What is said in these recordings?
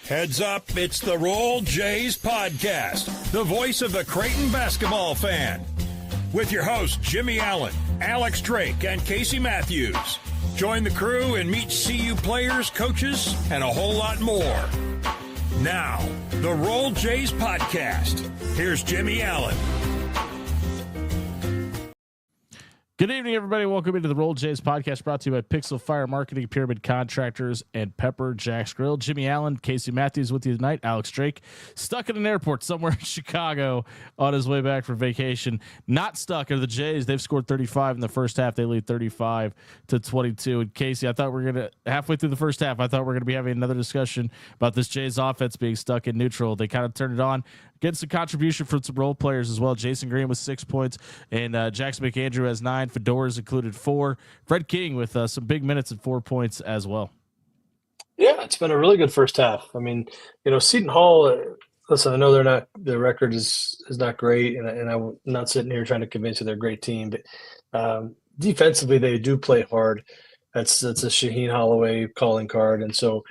Heads up, it's the Roll Jays podcast, the voice of the Creighton basketball fan. With your hosts, Jimmie Allen, Alex Drake, and Casey Matthews. Join the crew and meet CU players, coaches, and a whole lot more. Now, the Roll Jays podcast. Here's Jimmie Allen. Good evening, everybody. Welcome into the Roll Jays podcast, brought to you by Pixel Fire Marketing, Pyramid Contractors, and Pepper Jack's Grill. Jimmie Allen, Casey Matthews with you tonight. Alex Drake, stuck at an airport somewhere in Chicago on his way back from vacation. Not stuck are the Jays. They've scored 35 in the first half. They lead 35-22. And Casey, I thought we were going to, halfway through the first half, I thought we were going to be having another discussion about this Jays offense being stuck in neutral. They kind of turned it on. Getting some contribution from some role players as well. Jason Green with 6 points, and Jackson McAndrew has 9. Fedora's included 4. Fred King with some big minutes and 4 points as well. Yeah, it's been a really good first half. I mean, Seton Hall. Listen, I know their record is not great, and I'm not sitting here trying to convince you they're a great team, but defensively they do play hard. That's a Shaheen Holloway calling card, and so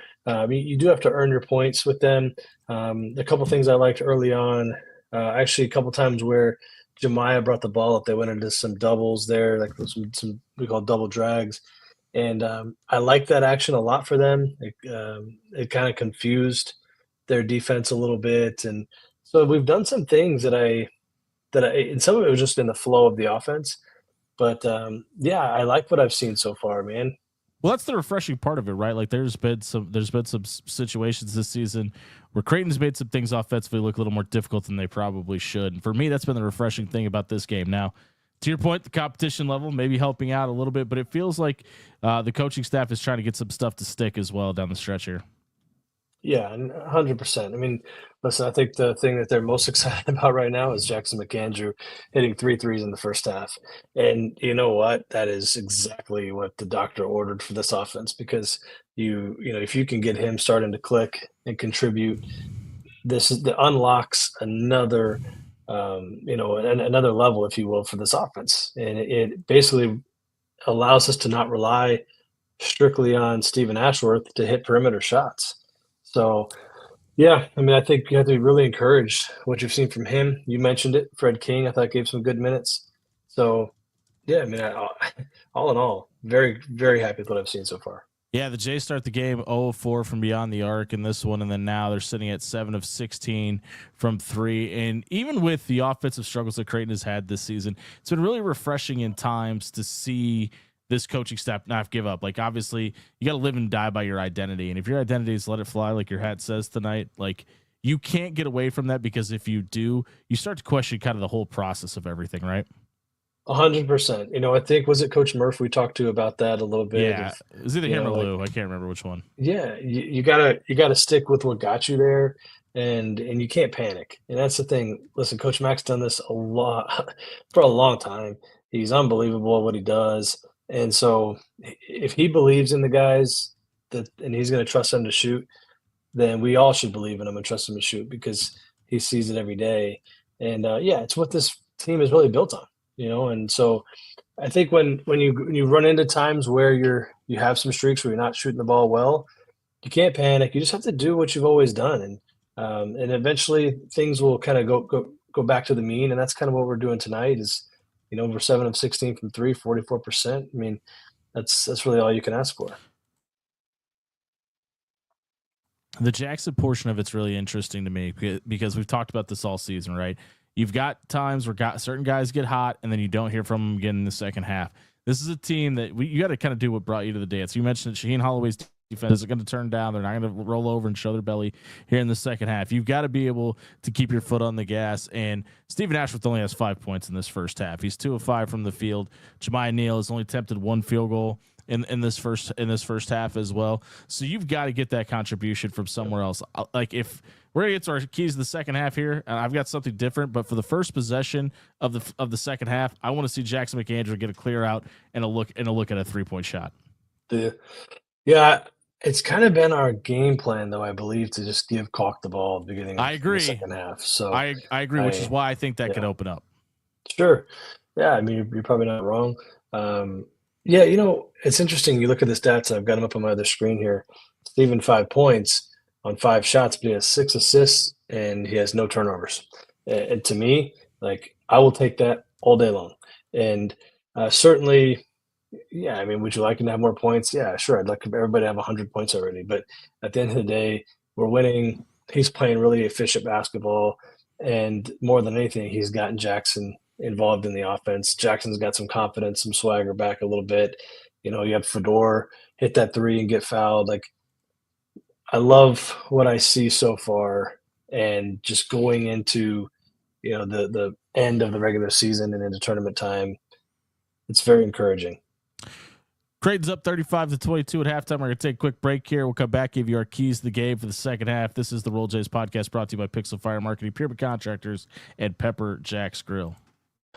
you do have to earn your points with them. A couple things I liked early on, actually a couple times where Jimmie brought the ball up, they went into some doubles there, like some we call double drags, and I like that action a lot for them. It kind of confused their defense a little bit, and so we've done some things that and some of it was just in the flow of the offense. But, I like what I've seen so far, man. Well, that's the refreshing part of it, right? Like there's been some situations this season where Creighton's made some things offensively look a little more difficult than they probably should. And for me, that's been the refreshing thing about this game. Now, to your point, the competition level maybe helping out a little bit, but it feels like the coaching staff is trying to get some stuff to stick as well down the stretch here. Yeah, 100%. I mean, listen, I think the thing that they're most excited about right now is Jackson McAndrew hitting 3 threes in the first half. And you know what? That is exactly what the doctor ordered for this offense, because if you can get him starting to click and contribute, that unlocks another another level, if you will, for this offense. And it basically allows us to not rely strictly on Stephen Ashworth to hit perimeter shots. So, yeah, I mean, I think you have to be really encouraged what you've seen from him. You mentioned it. Fred King, I thought, gave some good minutes. So, yeah, I mean, all in all, very, very happy with what I've seen so far. Yeah, the Jays start the game 0-4 from beyond the arc in this one, and then now they're sitting at 7 of 16 from 3. And even with the offensive struggles that Creighton has had this season, it's been really refreshing in times to see this coaching staff not give up. Like, obviously, you got to live and die by your identity. And if your identity is let it fly, like your hat says tonight, like, you can't get away from that, because if you do, you start to question kind of the whole process of everything, right? 100%. I think, was it Coach Murph we talked to about that a little bit? Yeah, it was either him or Lou. I can't remember which one. Yeah, you gotta stick with what got you there, and you can't panic. And that's the thing. Listen, Coach Mack's done this a lot for a long time. He's unbelievable at what he does. And so if he believes in the guys and he's going to trust them to shoot, then we all should believe in him and trust him to shoot, because he sees it every day. And it's what this team is really built on, And so I think when you run into times where you have some streaks where you're not shooting the ball well, you can't panic. You just have to do what you've always done, and eventually things will kind of go back to the mean. And that's kind of what we're doing tonight. Is we're 7 of 16 from 3, 44%. I mean, that's really all you can ask for. The Jackson portion of it's really interesting to me, because we've talked about this all season, right? You've got times where certain guys get hot, and then you don't hear from them again in the second half. This is a team that you got to kind of do what brought you to the dance. You mentioned that Shaheen Holloway's defense is going to turn down. They're not going to roll over and show their belly here in the second half. You've got to be able to keep your foot on the gas. And Stephen Ashworth only has 5 points in this first half. He's 2 of 5 from the field. Jimmie Neal has only attempted 1 field goal in this first half as well. So you've got to get that contribution from somewhere else. Like, if we're gonna get to our keys of the second half here, I've got something different. But for the first possession of the second half, I want to see Jackson McAndrew get a clear out and a look at a 3-point shot. Yeah. It's kind of been our game plan, though, I believe, to just give Calk the ball at the beginning of the second half. So I agree, which is why I think that could open up. Sure. Yeah, I mean, you're probably not wrong. It's interesting. You look at the stats. I've got them up on my other screen here. Stephen, 5 points. on 5 shots, but he has 6 assists and he has no turnovers. And to me, like, I will take that all day long. And certainly, yeah, I mean, would you like him to have more points? Yeah, sure. I'd like everybody to have 100 points already. But at the end of the day, we're winning. He's playing really efficient basketball. And more than anything, he's gotten Jackson involved in the offense. Jackson's got some confidence, some swagger back a little bit. You know, you have Fedor hit that 3 and get fouled. Like, I love what I see so far. And just going into, you know, the end of the regular season and into tournament time, it's very encouraging. Creighton's up 35-22 at halftime. We're going to take a quick break here. We'll come back, give you our keys to the game for the second half. This is the Roll Jays podcast brought to you by Pixel Fire Marketing, Pyramid Contractors, and Pepper Jack's Grill.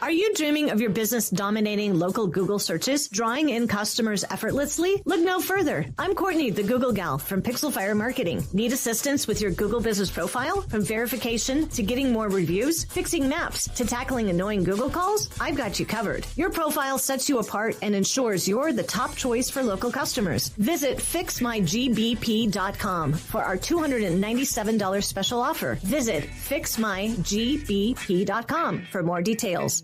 Are you dreaming of your business dominating local Google searches, drawing in customers effortlessly? Look no further. I'm Courtney, the Google gal from Pixel Fire Marketing. Need assistance with your Google business profile? From verification to getting more reviews, fixing maps to tackling annoying Google calls? I've got you covered. Your profile sets you apart and ensures you're the top choice for local customers. Visit fixmygbp.com for our $297 special offer. Visit fixmygbp.com for more details.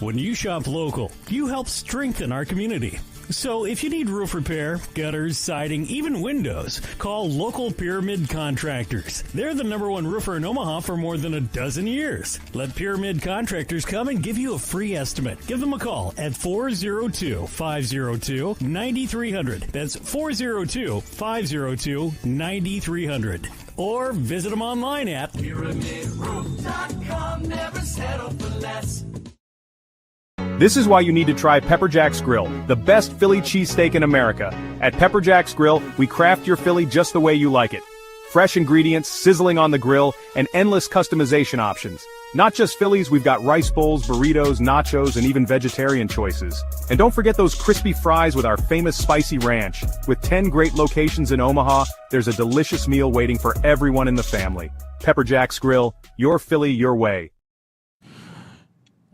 When you shop local, you help strengthen our community. So if you need roof repair, gutters, siding, even windows, call local Pyramid Contractors. They're the #1 roofer in Omaha for more than a dozen years. Let Pyramid Contractors come and give you a free estimate. Give them a call at 402-502-9300. That's 402-502-9300. Or visit them online at pyramidroof.com. Never settle for less. This is why you need to try Pepper Jack's Grill, the best Philly cheesesteak in America. At Pepper Jack's Grill, we craft your Philly just the way you like it. Fresh ingredients, sizzling on the grill, and endless customization options. Not just Phillies, we've got rice bowls, burritos, nachos, and even vegetarian choices. And don't forget those crispy fries with our famous spicy ranch. With 10 great locations in Omaha, there's a delicious meal waiting for everyone in the family. Pepper Jack's Grill, your Philly, your way.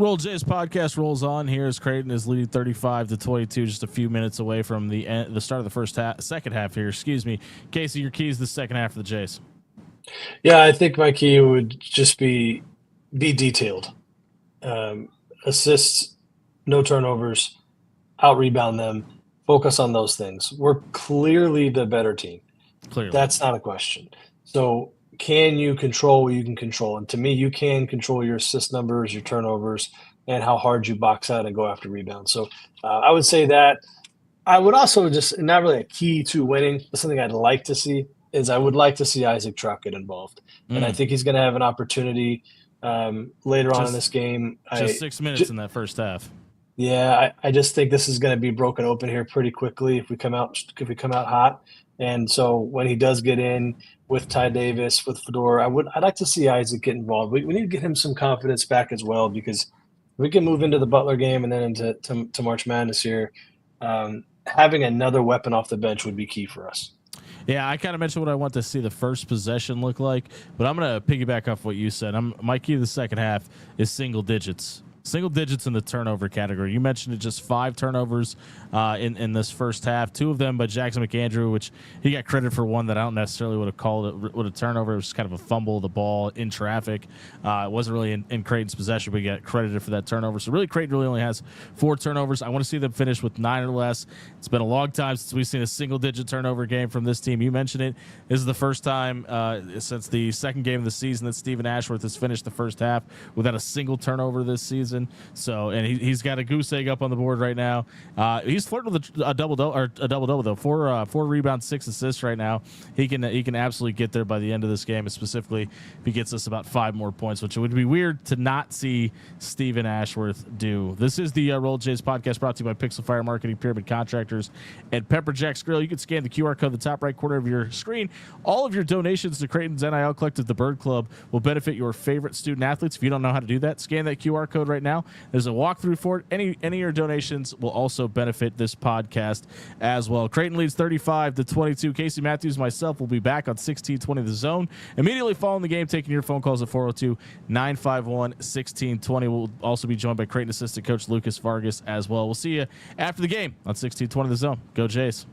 Roll Jays podcast rolls on here as Creighton is leading 35-22, just a few minutes away from the start of the second half here. Excuse me, Casey, your keys the second half of the Jays. Yeah, I think my key would just be detailed. Assists, no turnovers, out rebound them, focus on those things. We're clearly the better team. Clearly, that's not a question. So, can you control what you can control? And to me, you can control your assist numbers, your turnovers, and how hard you box out and go after rebounds. So I would say that. I would also just, not really a key to winning, but something I'd like to see is I would like to see Isaac Trout get involved. And I think he's going to have an opportunity later on in this game. Just 6 minutes in that first half. Yeah, I just think this is going to be broken open here pretty quickly if we come out hot. And so when he does get in with Ty Davis, with Fedor, I'd like to see Isaac get involved. We need to get him some confidence back as well, because we can move into the Butler game and then into March Madness here. Having another weapon off the bench would be key for us. Yeah, I kind of mentioned what I want to see the first possession look like, but I'm going to piggyback off what you said. My key to the second half is single digits. Single digits in the turnover category. You mentioned it, just 5 turnovers in this first half. 2 of them by Jackson McAndrew, which he got credit for one that I don't necessarily would have called it a turnover. It was just kind of a fumble of the ball in traffic. It wasn't really in Creighton's possession, but he got credited for that turnover. So really, Creighton really only has 4 turnovers. I want to see them finish with 9 or less. It's been a long time since we've seen a single-digit turnover game from this team. You mentioned it. This is the first time since the second game of the season that Stephen Ashworth has finished the first half without a single turnover this season. So, and he's got a goose egg up on the board right now. He's flirting with a double double though. 4 rebounds, 6 assists right now. He can absolutely get there by the end of this game, specifically if he gets us about 5 more points, which it would be weird to not see Stephen Ashworth do. This is the Roll Jays podcast brought to you by Pixel Fire Marketing, Pyramid Contractors, and Pepper Jack's Grill. You can scan the QR code in the top right corner of your screen. All of your donations to Creighton's NIL Collective, the Bird Club, will benefit your favorite student athletes. If you don't know how to do that, scan that QR code right now. There's a walkthrough for it. Any of your donations will also benefit this podcast as well. Creighton leads 35-22. Casey Matthews, myself, will be back on 1620 The Zone. Immediately following the game, taking your phone calls at 402-951-1620. We'll also be joined by Creighton assistant coach Lucas Vargas as well. We'll see you after the game on 1620 The Zone. Go Jays.